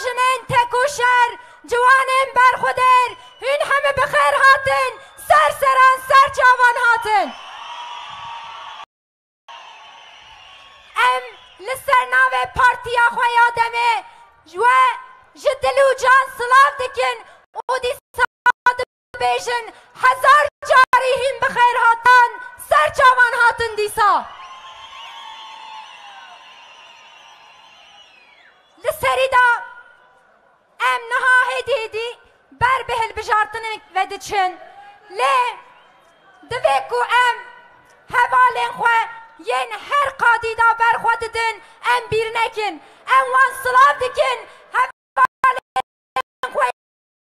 جنین تکوشر جوانین برخودر هین همه بخیر هاتن سر سران سر چاوان هاتن ام لسر ناوه پارتیا خواه آدمه و جدلو جان سلاف دکن او دی ساد بیشن هزار جاری هین بخیر هاتن سر چاوان هاتن دیسا لسری دا ام نها هدیدی بر بهل بجارتن ودچن لی دویکو ام حوالین خواه ین هر قادی دا بر خود دن ام بیر نکن ام وان سلاف دکن حوالین خواه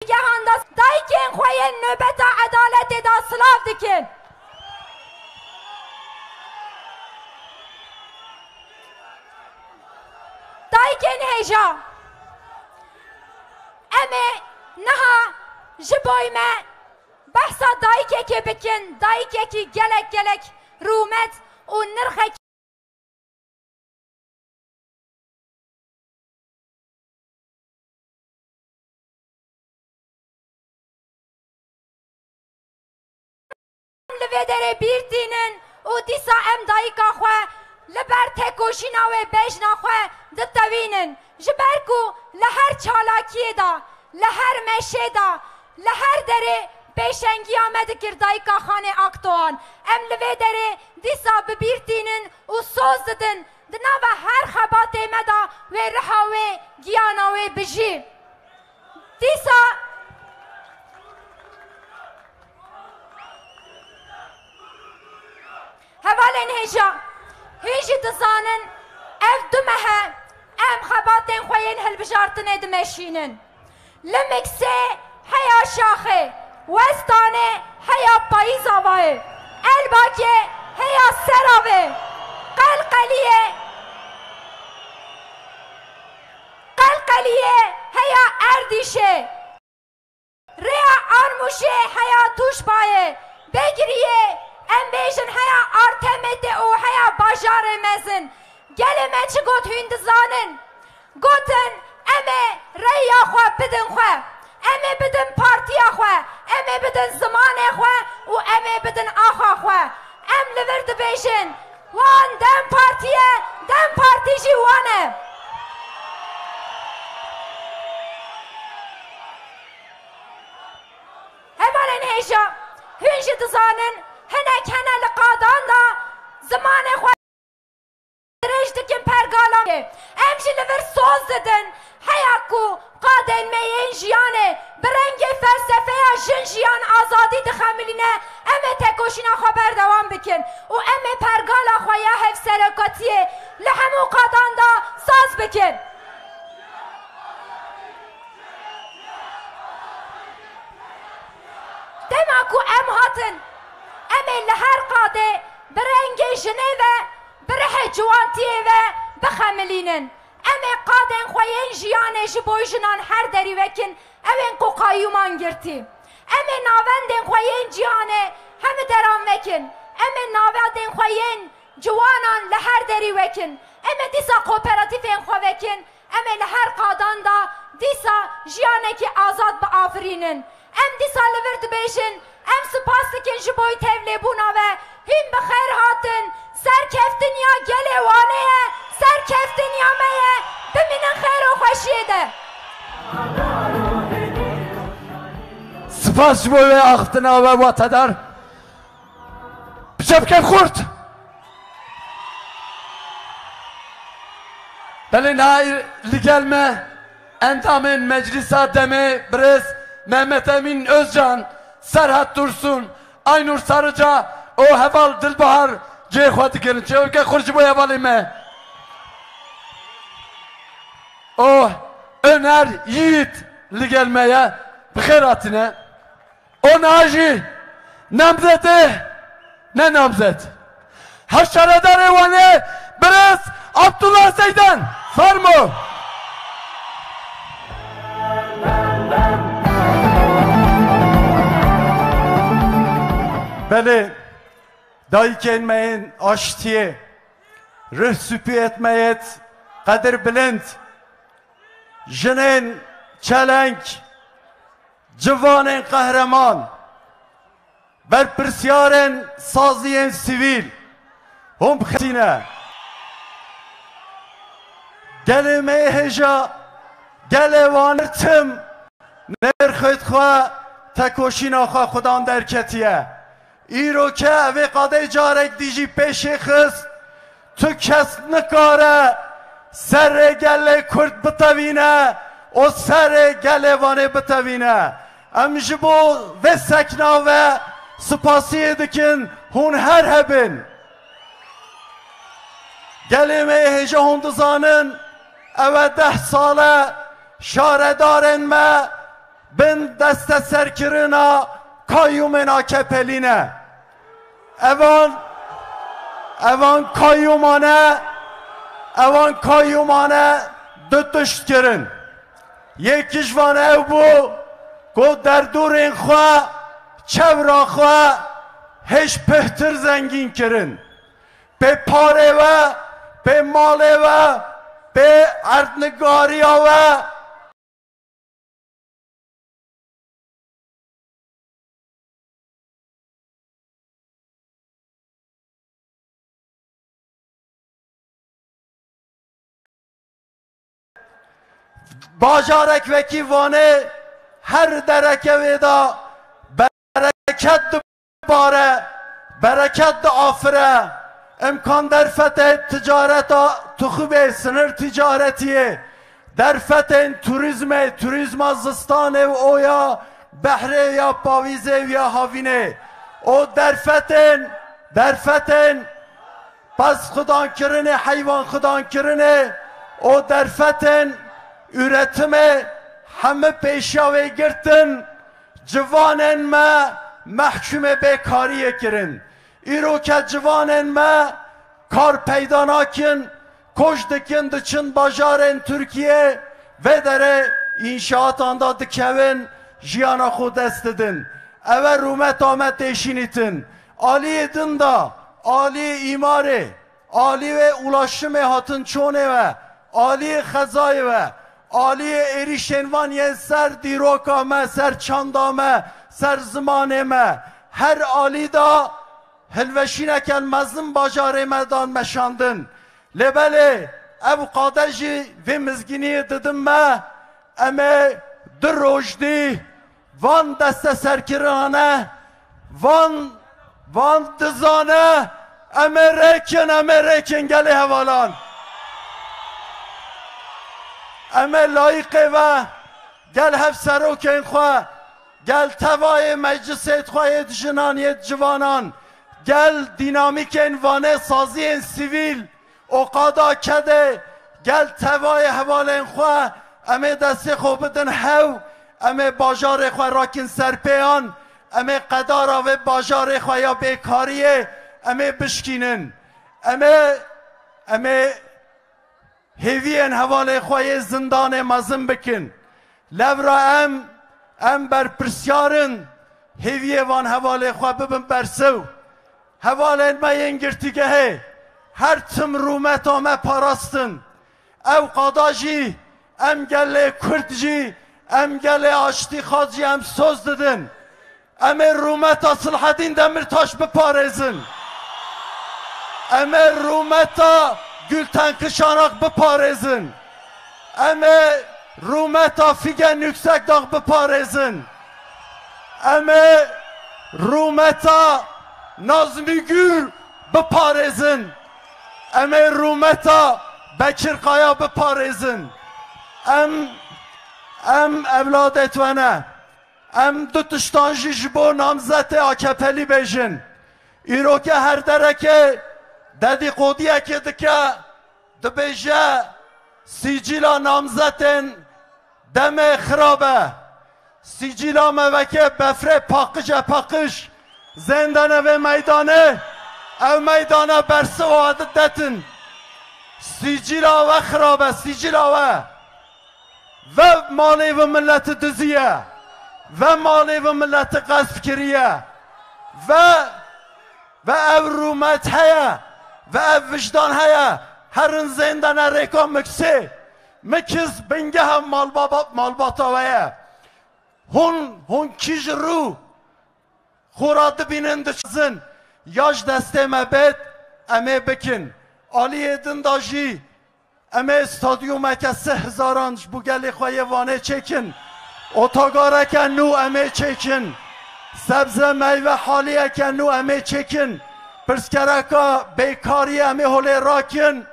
گهان دا دایکن خواه ین نوبت عدالت دا سلاف دکن دایکن هیجا امه نها جبوی ما بحثا دایکه که بکن دایکه که گلک گلک رومت و نرخه لوی داره بیرتینن و دیسا ام دایکا خواه لبر تکوشینا و بیشنا خواه دتوینن جبرکو لهر چالاکیه دا لهر مشه دا لهر داره پیشنگی آمده کردای که خانه اکتوان ام لوی داره دیسا ببیرتینن و سوز ددن دنا و هر خبات مدا و رحاوه گیاناوه بجی دیسا حوالین هجا هیجی دزانن اف دمه ام خباتین خوین هل بجارتنه دمشینن لمکسه هیا شاخه وستانه هیا پاییز آوه الباکه هیا سراوه قلقلیه هیا اردیشه ریا آرموشه هیا توش بایه بگریه ام بیشن هیا آرتمته او هیا باجار مزن گله مچه گوت هندزانن گوتن امه ریا خواه بدن خواه امه بدن پارتیا خواه امه بدن زمان خواه و امه بدن آخوا خواه ام لورد بیشن وان دم پارتیه دم پارتیجی وانه همان هیجا هنجی دزانن هنک هنه لقادان دا زمان خواه رجدکن پرگالامه امجی لور سوز ددن حیاکو قادن میین جیانه برنگ فلسفه جن جیان آزادی دخملینه امه تکوشینا خبر دوام بکن و امه پرگالا خواه حف سرکاتیه لحمو قادان دا ساز بکن دماکو ام هاتن امه لهر قاده برنگ جنه و بره جوانتیه و بخملینن امه قادن خوین جیانه جبوی جنان هر دری وکن امه کو قایومان گرتی امه ناوندن خوین جیانه همه درام وکن امه ناوندن خوین جوانان لهر دری وکن امه دیسا کوپراتیفین خو وکن امه لهر قادان دا دیسا جیانه که آزاد با آفرینن ام دیسا لورد بیشن ام سپاس کن جبوی تولي بونا و هم بخیر هاتن سرکفتن یا گلوانه سرکفتن یا میه بمینن خیر و خوشیه ده سپاس جبوی اختنا و واتدار بشبکن خورد بله نایر لگلمه اندامın meclisa deme Brez Mehmet Emin Özcan Serhat Dursun Aynur Sarıca o heval Dilbahar cehvati gelin çevke kurcu bu hevalime o Öner Yiğit ligelmeye bıkheratine o Naji namzeti ne namzet Haşarada revane Brez Abdullah Zeydan Farmo Beli dayı gelmeyin aştiye rüh süpü etmeyet kadir bilint جنین چلنگ جوان قهرمان بر پرسیارن سازی سیویل هم خسینه گل میهجا گل وانرتم نرخت خواه تکوشینا خواه خودان درکتیه ایرو که اوی قاده جارک دیجی پیش خست تو کس نکاره سر گل کرد بتوینه و سر گل وانه بتوینه امجبو و سکنا و سپاسی دکن هون هر هبن گل میهجا هندزانن او 10 ساله شاردارن ما بن دست سرکرنا کایومنا کپلینه اوان کایومانه دو تشت کرن یکیش وانه او بو گو در دور این خواه چورا خواه هش پهتر زنگین کرن به پاره و به ماله و به اردنگاری و باجارک وکی وانه هر درکه ویدا برکت باره برکت آفره امکان در فتح تجارت تخوبه سنر تجارتیه در فتح توریزم زستانه و اویا بحره یا پاویزه یا هاوینه او در فتح پس خدان کرنه حیوان خدان کرنه او در فتح üretime همه پیشاوی گرتن جوانن ما محکوم بیکاری کرن ایرو که جوانن ما کار پیدا نکن کش دکن دچن باجارن ترکیه و داره انشاءات آندا دکوین جیانا خود دست دن اول رومت آمد دیشینیتن آلی دندا آلی ایماره آلی و ulaşım hatın çone ve آلی خزای و آلی ایریشنوانی سر دیروکامه سر چاندامه سر زمانمه هر آلی دا هلوشینکن مزم باجاره مدان مشاندن لبله او قادجی و مزگینی ددم ما اما در روشدی وان دست سرکرانه وان دزانه امریکن گلی حوالان اما لایقه و گل هف سروکین خواه گل توای مجلسیت خواهید جنانیت جوانان گل دینامیکین وانه سازی سیویل اوقادا کده گل توای حوالین خواه اما دست خوب بدن هاو اما باجار خواه راکن سرپیان اما قدارا و باجار خواه یا بیکاریه اما بشکینن اما هیوین حواله خواه زندان مزم بکن لورا ام بر پرسیارن هیوی وان حواله خواه ببن برسو حواله ما ینگرتیگه هی هر تم رومت آمه پاراستن او قاداجی ام گله کردجی ام گله آشتی خاجی ام سوز ددن ام رومت اصل حدین دمرتاش بپارزن ام رومت Gülten Kışanak beparezin. Eme Rumeta Figen Yüksek Dağ beparezin. Eme Rumeta Nazmi Gür beparezin. Eme Rumeta Bekir Kaya beparezin. Em evlad etvene. Em dutuştan jijbo namzete AKP'li bejin. İroke her dereke dedi kodiye ki dike dibêje sicila namzetin deme xirabe sicila me veke befre pakış zendane ve meydane ev meydane bersi o adet detin sicila ve xirabe sicila ve mali ve milleti diziye ve mali ve milleti gasp kiriye ve ev rumet heye ve ev vicdan heye herin zindane rekam mükse مکز بنگه هم مالباتاویه هون کیج رو خوراد بینن دچزن یاج دسته مبد امه بکن آلی دنداجی امه استادیوم که 3000 بو گلی خواه وانه چکن اتاگاره که نو امه چکن سبز میوه حالیه که نو امه چکن پرسکرکا بیکاری امه هوله راکن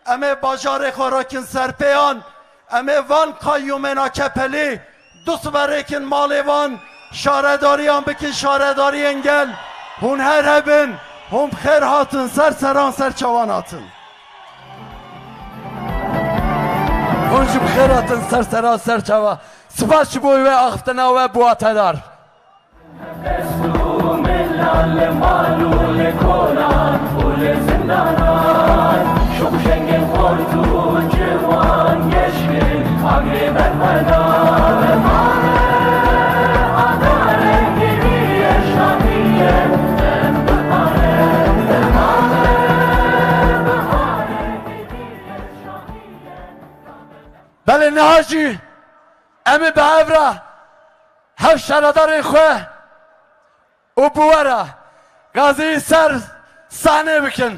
امه باجار خوراکن سرپیان امه وان قیومنا کپلی دوست برکن مالوان شارداریان بکن شارداری انگل هون هر هبن هم خیر هاتن سر سران سر چوان هاتن هونجو بخیر هاتن سر سران سر چوان سپاس چبوی و اختنا و بواتدار اسلو ملال مالول کلان پول زندانان شوشنگ خورتون جوان گشکن آگه بدمدان بله نهاجی امی به عبره هف شردار خواه و بواره غازی سر صحنه بکن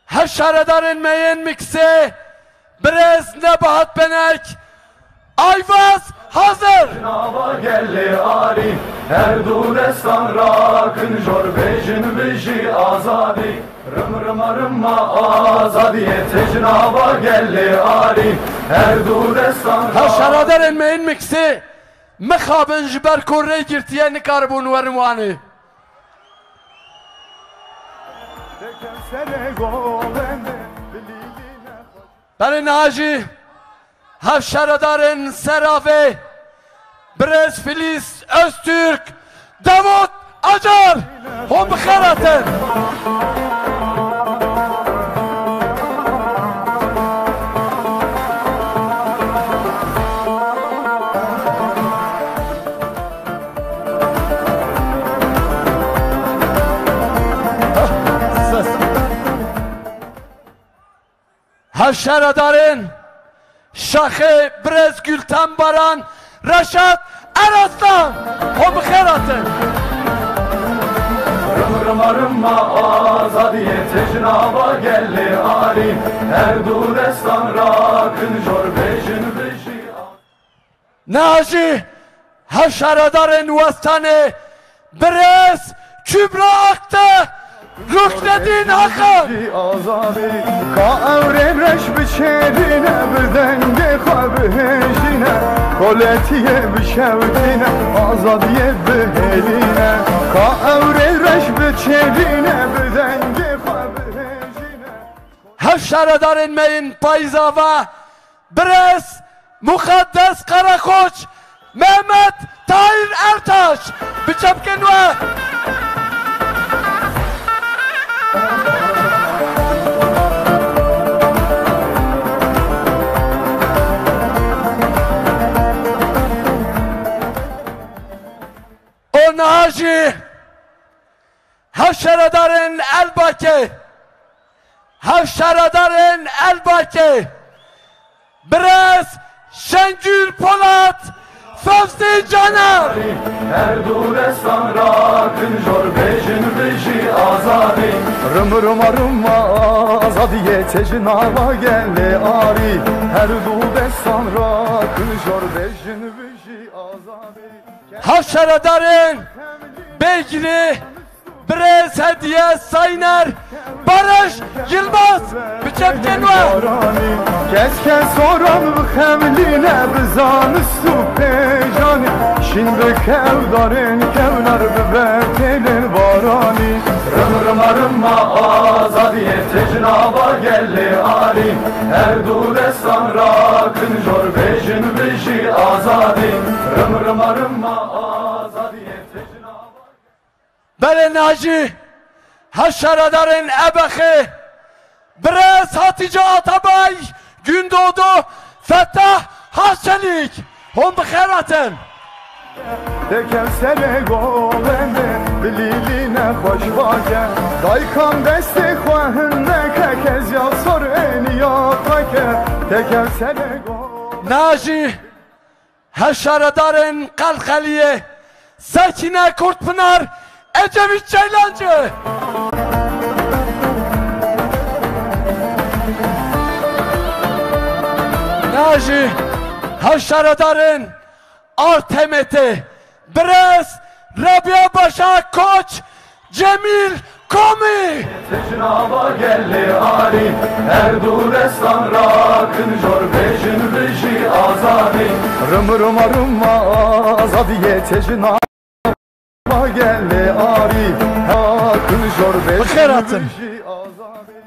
هف شردار مین مکسه برز نباهت بنک آیواز hazır. Nava gelli ari her durestan rakın jor bejin beji azadi rımma azadiye tecnava gelli ari her durestan ha şaradarın meyin miksi mekhabın jiber kurre girtiye nikarbun vermani Beni Naci Havşaradar'ın Serafe Brez Filiz Öztürk Davut Acar Hom bıkharatın Havşaradar'ın Şahı Brez Gülten Baran Reşat Eraslan Hom bıkharatın Rımma azadiye tecnava gelli ari her durestan rakın jor bejin beji Naci Havşaradar'ın vastanı Brez Kübra Aktı Rüknedin Hakan azadi ka evreş biçerine bir denge xabhejine koletiye bişevdine azadiye beheline ka evreş biçerine bir denge xabhejine Havşaradar'ın meyin payzava Brez Mukaddes Karakoç Mehmet Tahir Ertaş Biçepkin ve O Naci Havşaradar'ın Elbaki Havşaradar'ın Elbaki Brez Şengül Polat Fevzi Caner her durestan rakın jor bejin beji azadi rımma azadiye tecnava gelli ari her durestan rakın jor bejin beji azadi Havşaradar'ın Beygili Brez Hediye Sayner Barış Yılmaz Biçepkin ve Keşke soran xemline bizan su pejani Şimdi kevdarın kevlar bibertelin varani Rımma azadiye tecnava gelli ari her durestan rakın jor bejin beji azadi rımma azadiye tecnava Bele Naci Havşaradar'ın Ebekhi Brez Hatice Atabay Gündoğdu Fettah Haşçelik Hom bıkharatın Tekel sene golende bililine hoş vake Daykan desti khwahne kez ya sor en ya take Tekel sene golende Naji Haşaradarın Kalkaliye Sakine Kurtpınar Ecevit Ceylancı Naji Haşaradarın Artemete Brez Rabia Başa Koç Cemil Komi Tecnaba gelli ari Erdurestan rakın jor bejin beji azadi Rıma azadiye tecnaba gelli ari Rakın jor bejin beji azadi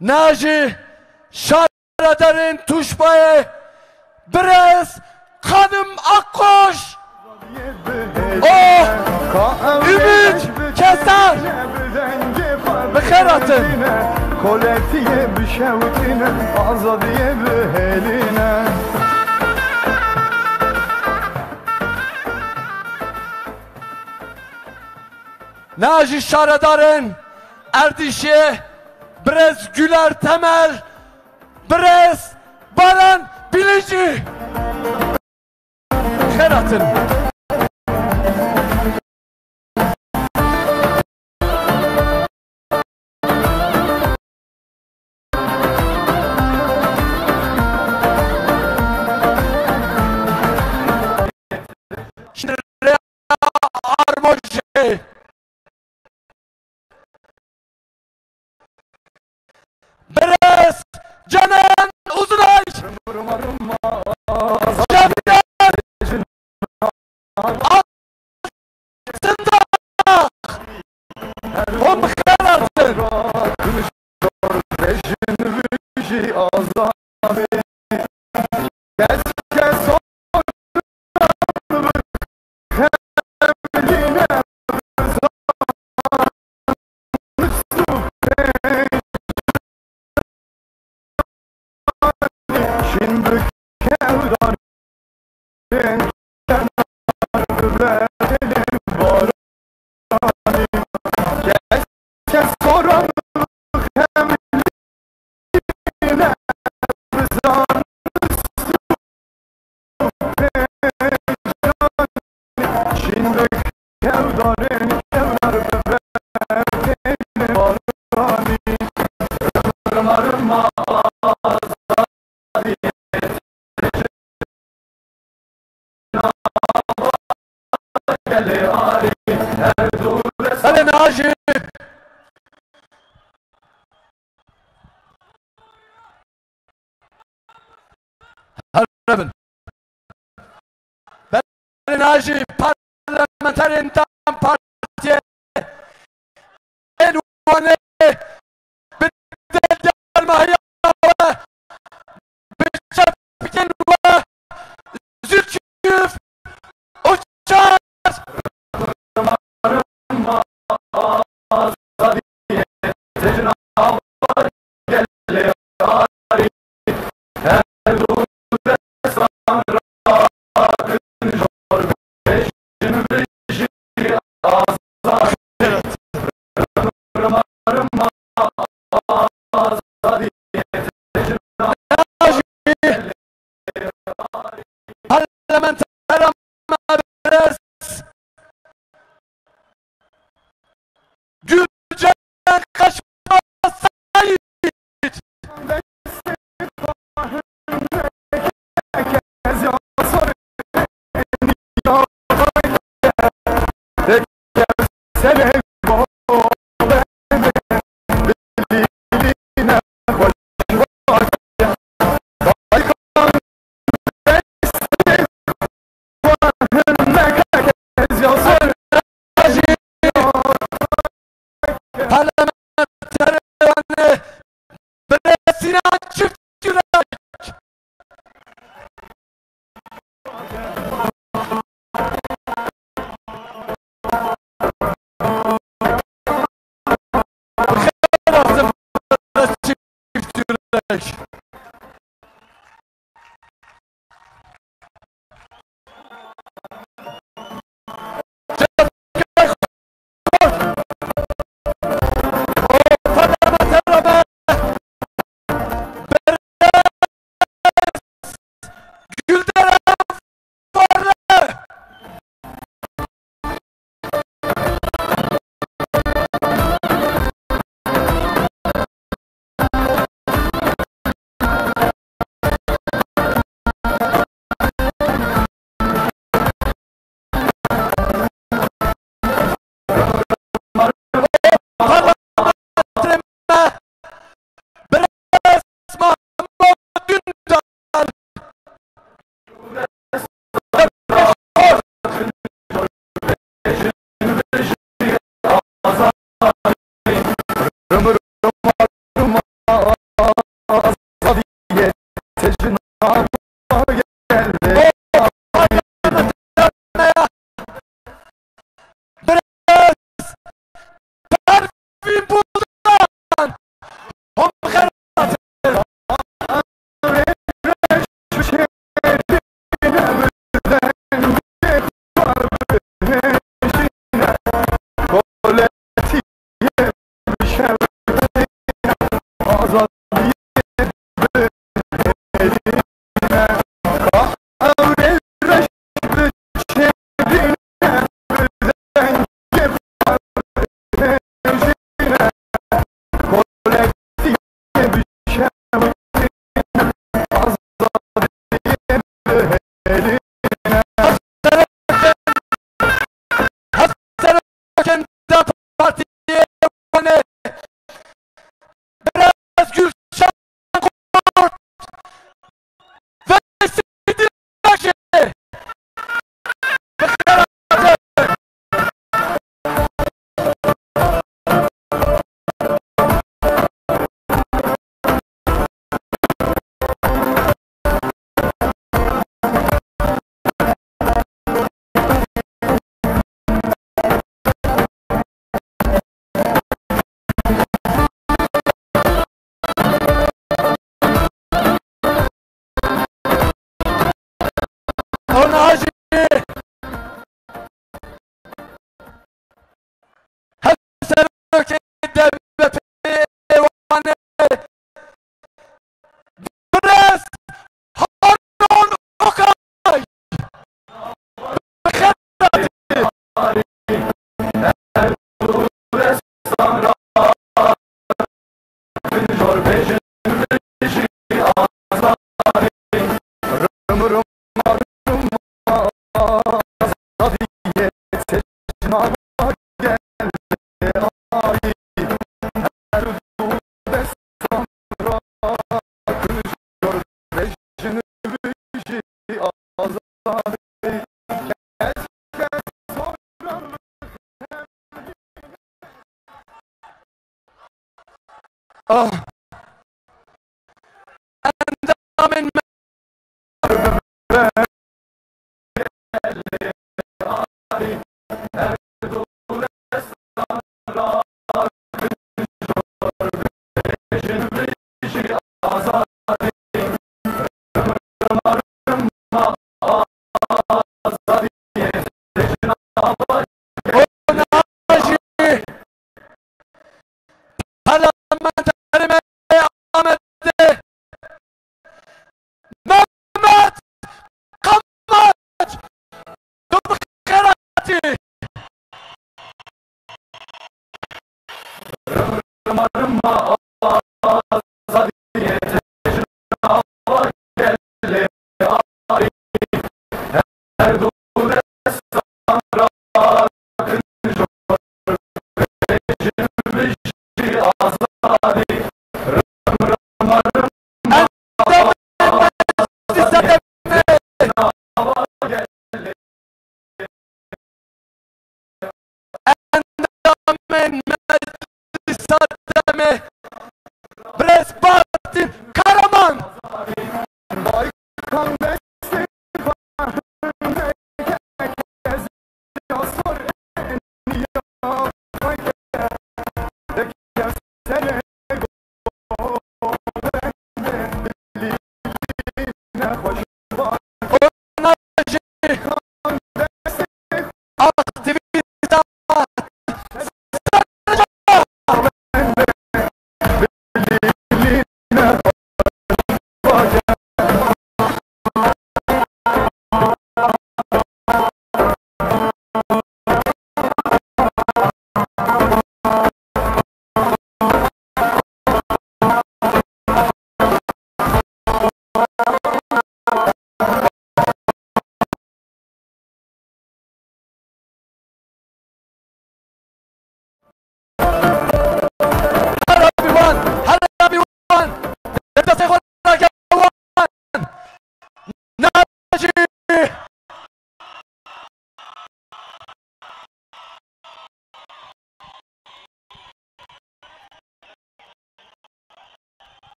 Naji Şaradar'ın Tuşbayı Brez Hanım Akkoş Oh Ümit Keser Bıkharatın Koletiye bişevtine Azadiye beheline Naji Şaradar'ın Erdişi Brez Güler Temel Brez Baran Bilici Bıkharatın Armoje Beres Canan Uzunay Cemile Aslında O bıkararsın Bejin beji azadi Kes Şimdi kevdan Kes soran hemline Rızan Şimdi kevdanın kevnar bebeğine varani Rıma Hadi Naci Harbin Ben Naci Parlamenterinden Partiye Envane Biddel Mahya Biçefikin ve Zülküf Uçar Parlamenter Mabres Gülcan Kaşma Sayit Sene Parlamenter Sinan Çift Yürek Çift Yürek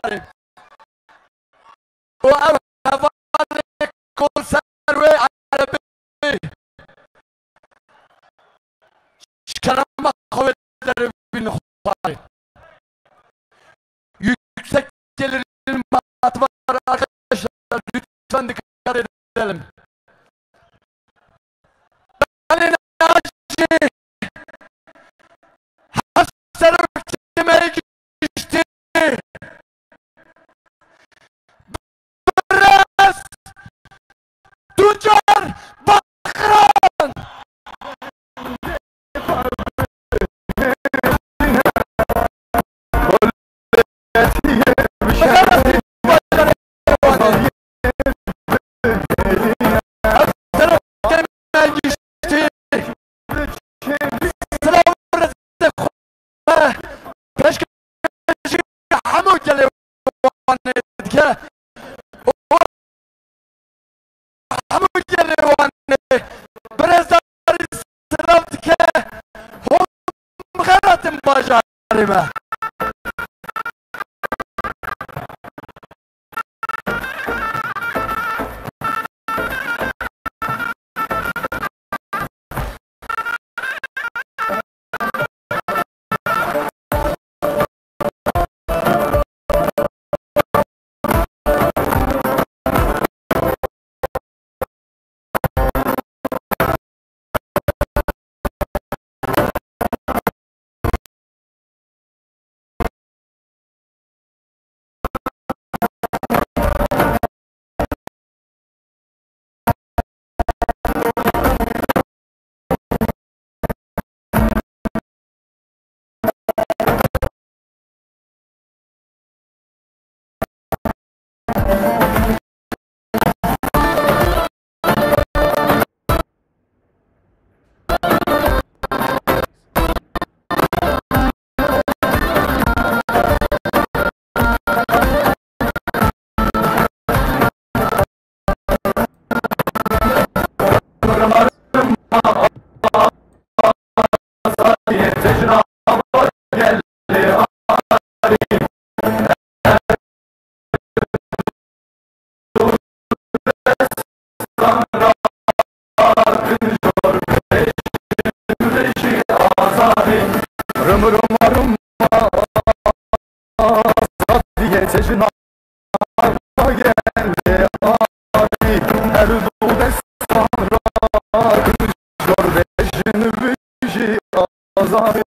bajarım. O ev hevalı konserve arabi. Şıkarama kuvvetleri bin huayı. Yüksek gelirin matı var arkadaşlar. Lütfen dikkat edelim. Ben enerji hastalık demeye geçti. Biraz Tuncer Bakran. Bajarime. Azari